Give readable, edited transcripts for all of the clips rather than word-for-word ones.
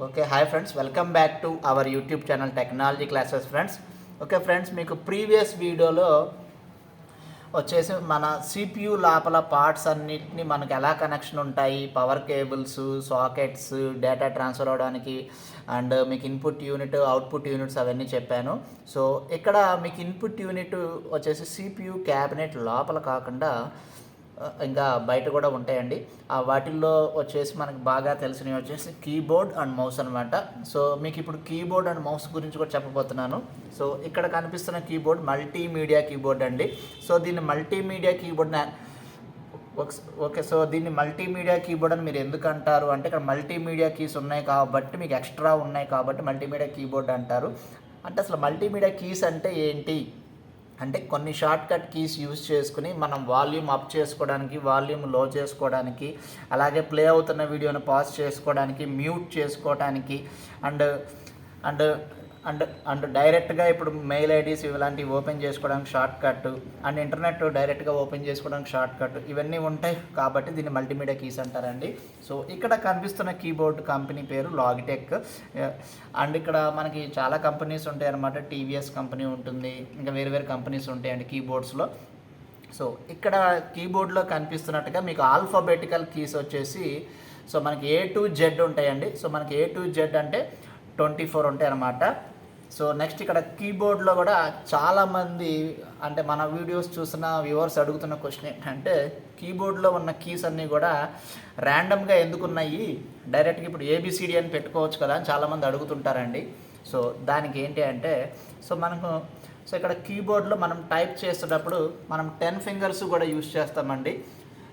Okay hi friends, welcome back to our YouTube channel technology classes friends. Okay friends, మీకు previous వీడియోలో వచ్చేసి మన CPU లోపల parts అన్నిటిని మనకు ఎలా కనెక్షన్ ఉంటాయి, power cables, sockets, data transfer అవడానికి అండ్ మీకు ఇన్పుట్ యూనిట్, అవుట్పుట్ యూనిట్స్ అవన్నీ చెప్పాను. సో ఇక్కడ మీకు ఇన్పుట్ యూనిట్ వచ్చేసి సిపియు క్యాబినెట్ లోపల కాకుండా ఇంకా బయట కూడా ఉంటాయండి. వాటిల్లో వచ్చేసి మనకు బాగా తెలిసినవి వచ్చేసి కీబోర్డ్ అండ్ మౌస్ అనమాట. సో మీకు ఇప్పుడు కీబోర్డ్ అండ్ మౌస్ గురించి కూడా చెప్పబోతున్నాను. సో ఇక్కడ కనిపిస్తున్న కీబోర్డ్ మల్టీమీడియా కీబోర్డ్ అండి. సో దీన్ని మల్టీమీడియా కీబోర్డ్ ఓకే. సో దీన్ని మల్టీమీడియా కీబోర్డ్ అని మీరు ఎందుకు అంటారు అంటే, ఇక్కడ మల్టీమీడియా కీస్ ఉన్నాయి కాబట్టి, మీకు ఎక్స్ట్రా ఉన్నాయి కాబట్టి మల్టీమీడియా కీబోర్డ్ అంటారు. అంటే అసలు మల్టీమీడియా కీస్ అంటే ఏంటి అంటే, కొన్ని షార్ట్ కట్ కీస్ యూజ్ చేసుకుని మనం వాల్యూమ్ అప్ చేసుకోవడానికి, వాల్యూమ్ లో చేసుకోవడానికి, అలాగే ప్లే అవుతున్న వీడియోని పాజ్ చేసుకోవడానికి, మ్యూట్ చేసుకోవడానికి అండ్ అండ్ అండ్ అండ్ డైరెక్ట్గా ఇప్పుడు మెయిల్ ఐడీస్ ఇలాంటివి ఓపెన్ చేసుకోవడానికి షార్ట్ కట్ అండ్ ఇంటర్నెట్ డైరెక్ట్గా ఓపెన్ చేసుకోవడానికి షార్ట్ కట్ ఇవన్నీ ఉంటాయి కాబట్టి దీన్ని మల్టీమీడియా కీస్ అంటారండి. సో ఇక్కడ కనిపిస్తున్న కీబోర్డ్ కంపెనీ పేరు లాగిటెక్. అండ్ ఇక్కడ మనకి చాలా కంపెనీస్ ఉంటాయి అన్నమాట. టీవీఎస్ కంపెనీ ఉంటుంది, ఇంకా వేరు వేరు కంపెనీస్ ఉంటాయండి కీబోర్డ్స్లో. సో ఇక్కడ కీబోర్డ్లో కనిపిస్తున్నట్టుగా మీకు ఆల్ఫాబెటికల్ కీస్ వచ్చేసి సో మనకి A to Z ఉంటాయండి. సో మనకి A to Z అంటే 24 ఉంటాయి అన్నమాట. సో నెక్స్ట్ ఇక్కడ కీబోర్డ్లో కూడా చాలామంది అంటే మన వీడియోస్ చూసిన వ్యూవర్స్ అడుగుతున్న క్వశ్చన్ ఏంటంటే, కీబోర్డ్లో ఉన్న కీస్ అన్నీ కూడా ర్యాండమ్గా ఎందుకు ఉన్నాయి, డైరెక్ట్గా ఇప్పుడు ABCD అని పెట్టుకోవచ్చు కదా అని చాలామంది అడుగుతుంటారండి. సో దానికి ఏంటి అంటే, సో ఇక్కడ కీబోర్డ్లో మనం టైప్ చేసేటప్పుడు మనం 10 ఫింగర్స్ కూడా యూజ్ చేస్తామండి.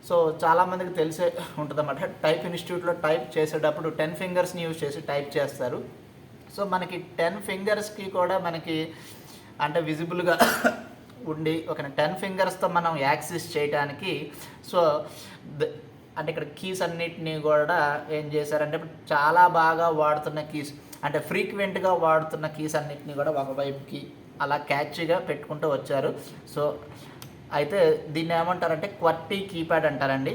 సో చాలామందికి తెలిసే ఉంటుందన్నమాట, టైప్ ఇన్స్టిట్యూట్లో టైప్ చేసేటప్పుడు 10 ఫింగర్స్ని యూజ్ చేసి టైప్ చేస్తారు. సో మనకి 10 ఫింగర్స్కి కూడా మనకి అంటే విజిబుల్గా ఉండి ఒక 10 ఫింగర్స్తో మనం యాక్సెస్ చేయడానికి సో అంటే ఇక్కడ కీస్ అన్నిటినీ కూడా ఏం చేశారంటే, ఇప్పుడు చాలా బాగా వాడుతున్న కీస్ అంటే ఫ్రీక్వెంట్గా వాడుతున్న కీస్ అన్నిటినీ కూడా ఒకవైపుకి అలా క్యాచ్గా పెట్టుకుంటూ వచ్చారు. సో అయితే దీన్ని ఏమంటారంటే క్వర్టీ కీప్యాడ్ అంటారండి.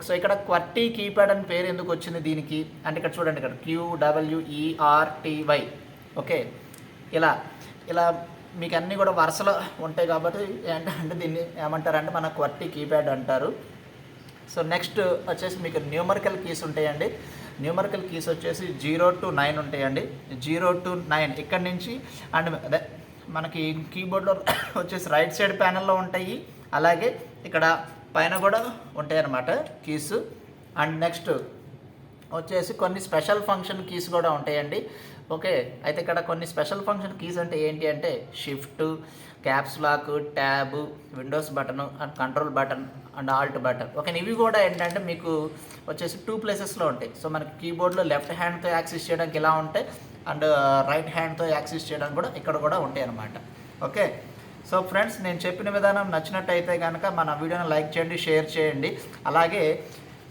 సో ఇక్కడ క్వర్టీ కీప్యాడ్ అని పేరు ఎందుకు వచ్చింది దీనికి అంటే, ఇక్కడ చూడండి, ఇక్కడ QWERTY. ఓకే, ఇలా ఇలా మీకు అన్నీ కూడా వరుసలో ఉంటాయి కాబట్టి ఏంటంటే దీన్ని ఏమంటారంటే మన క్వర్టీ కీప్యాడ్ అంటారు. సో నెక్స్ట్ వచ్చేసి మీకు న్యూమరికల్ కీస్ ఉంటాయండి. న్యూమరికల్ కీస్ వచ్చేసి 0 to 9 ఉంటాయండి. 0 to 9 ఇక్కడ నుంచి అండ్ అదే మనకి కీబోర్డ్లో వచ్చేసి రైట్ సైడ్ ప్యానెల్లో ఉంటాయి, అలాగే ఇక్కడ పైన కూడా ఉంటాయి అన్నమాట కీస్. అండ్ నెక్స్ట్ వచ్చేసి కొన్ని స్పెషల్ ఫంక్షన్ కీస్ కూడా ఉంటాయండి. ఓకే, అయితే ఇక్కడ కొన్ని స్పెషల్ ఫంక్షన్ కీస్ అంటే ఏంటి అంటే, shift, caps lock, tab, windows button and control button and alt button. Okay, ఇవి కూడా ఏంటంటే మీకు వచ్చేసి 2 ప్లేసెస్లో ఉంటాయి. సో మనకి కీబోర్డ్లో లెఫ్ట్ హ్యాండ్తో యాక్సెస్ చేయడానికి ఇలా ఉంటాయి అండ్ రైట్ హ్యాండ్తో యాక్సెస్ చేయడానికి కూడా ఇక్కడ కూడా ఉంటాయి అన్నమాట. ఓకే, సో ఫ్రెండ్స్, నేను చెప్పిన విధానం నచ్చినట్టయితే కనుక మన వీడియోని లైక్ చేయండి, షేర్ చేయండి. అలాగే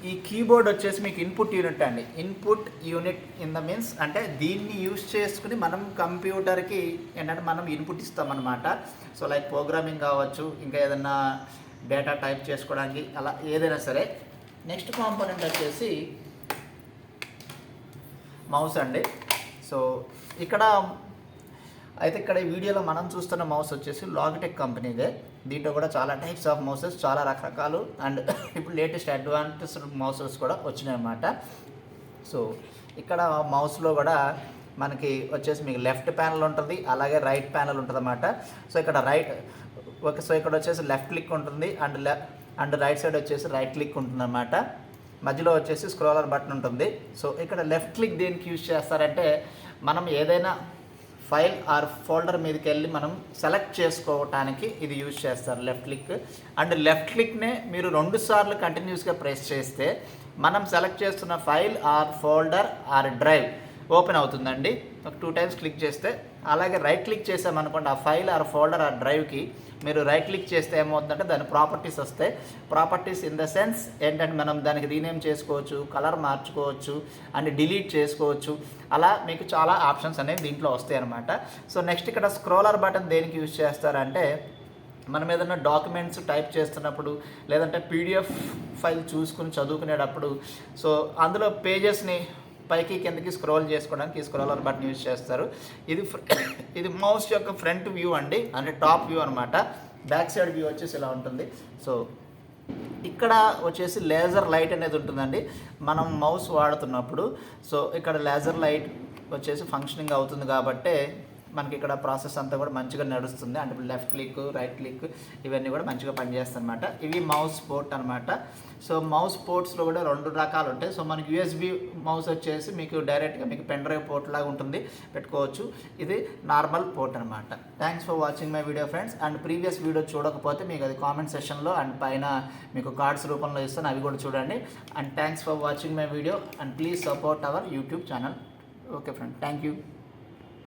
ఈ కీబోర్డ్ వచ్చేసి మీకు ఇన్పుట్ యూనిట్ అండి. Input unit in the means అంటే దీన్ని యూజ్ చేసుకుని మనం కంప్యూటర్కి ఏంటంటే మనం ఇన్పుట్ ఇస్తామన్నమాట. సో లైక్ ప్రోగ్రామింగ్ కావచ్చు, ఇంకా ఏదైనా డేటా టైప్ చేసుకోవడానికి అలా ఏదైనా సరే. నెక్స్ట్ కాంపోనెంట్ వచ్చేసి మౌస్ అండి. సో ఇక్కడ ఈ వీడియోలో మనం చూస్తున్న మౌస్ వచ్చేసి లాగిటెక్ కంపెనీదే. దీంట్లో కూడా చాలా టైప్స్ ఆఫ్ మౌసెస్, చాలా రకరకాలు అండ్ ఇప్పుడు లేటెస్ట్ అడ్వాన్స్డ్ మౌసెస్ కూడా వచ్చినాయి అన్నమాట. సో ఇక్కడ మౌస్లో కూడా మనకి వచ్చేసి మీకు లెఫ్ట్ ప్యానల్ ఉంటుంది, అలాగే రైట్ ప్యానల్ ఉంటుంది అన్నమాట. సో ఇక్కడ ఇక్కడ వచ్చేసి లెఫ్ట్ క్లిక్ ఉంటుంది అండ్ రైట్ సైడ్ వచ్చేసి రైట్ క్లిక్ ఉంటుంది అన్నమాట. మధ్యలో వచ్చేసి స్క్రోలర్ బటన్ ఉంటుంది. సో ఇక్కడ లెఫ్ట్ క్లిక్ దేనికి యూజ్ చేస్తారంటే, మనం ఏదైనా ఫైల్ ఆర్ ఫోల్డర్ మీదకి వెళ్ళి మనం సెలెక్ట్ చేసుకోవటానికి ఇది యూజ్ చేస్తారు లెఫ్ట్ క్లిక్. అండ్ లెఫ్ట్ క్లిక్నే మీరు 2 సార్లు కంటిన్యూస్గా ప్రెస్ చేస్తే మనం సెలెక్ట్ చేస్తున్న file or folder or drive open అవుతుందండి. ఒక 2 టైమ్స్ క్లిక్ చేస్తే. అలాగే రైట్ క్లిక్ చేసామనుకోండి, ఆ ఫైల్ ఆర్ ఫోల్డర్ ఆర్ డ్రైవ్కి మీరు రైట్ క్లిక్ చేస్తే ఏమవుతుందంటే దాని ప్రాపర్టీస్ వస్తాయి. ప్రాపర్టీస్ ఇన్ ద సెన్స్ ఏంటంటే మనం దానికి రీనేమ్ చేసుకోవచ్చు, కలర్ మార్చుకోవచ్చు అండ్ డిలీట్ చేసుకోవచ్చు. అలా మీకు చాలా ఆప్షన్స్ అనేవి దీంట్లో వస్తాయి అన్నమాట. సో నెక్స్ట్ ఇక్కడ స్క్రోలర్ బటన్ దేనికి యూజ్ చేస్తారంటే, మనం ఏదైనా డాక్యుమెంట్స్ టైప్ చేస్తున్నప్పుడు లేదంటే పీడిఎఫ్ ఫైల్ చూసుకుని చదువుకునేటప్పుడు సో అందులో పేజెస్ని పైకి కిందకి స్క్రోల్ చేసుకోవడానికి ఈ స్క్రోలర్ బటన్ యూజ్ చేస్తారు. ఇది మౌస్ యొక్క ఫ్రంట్ వ్యూ అండి, అంటే టాప్ వ్యూ అనమాట. బ్యాక్ సైడ్ వ్యూ వచ్చేసి ఇలా ఉంటుంది. సో ఇక్కడ వచ్చేసి లేజర్ లైట్ అనేది ఉంటుందండి మనం మౌస్ వాడుతున్నప్పుడు. సో ఇక్కడ లేజర్ లైట్ వచ్చేసి ఫంక్షనింగ్ అవుతుంది కాబట్టి మనకి ఇక్కడ ప్రాసెస్ అంతా కూడా మంచిగా నడుస్తుంది. అంటే లెఫ్ట్ క్లిక్, రైట్ క్లిక్ ఇవన్నీ కూడా మంచిగా పనిచేస్తాయి అనమాట. ఇవి మౌస్ పోర్ట్ అనమాట. సో మౌస్ పోర్ట్స్లో కూడా 2 రకాలు ఉంటాయి. సో మనకి యూఎస్బి మౌస్ వచ్చేసి మీకు డైరెక్ట్గా మీకు పెన్ డ్రైవ్ పోర్ట్ లాగా ఉంటుంది, పెట్టుకోవచ్చు. ఇది నార్మల్ పోర్ట్ అనమాట. Thanks for watching my video friends. And previous video చూడకపోతే మీకు అది కామెంట్ సెక్షన్లో అండ్ పైన మీకు కార్డ్స్ రూపంలో ఇస్తాను, అవి కూడా చూడండి. And thanks for watching my video and please support our YouTube channel. Okay friend, thank you.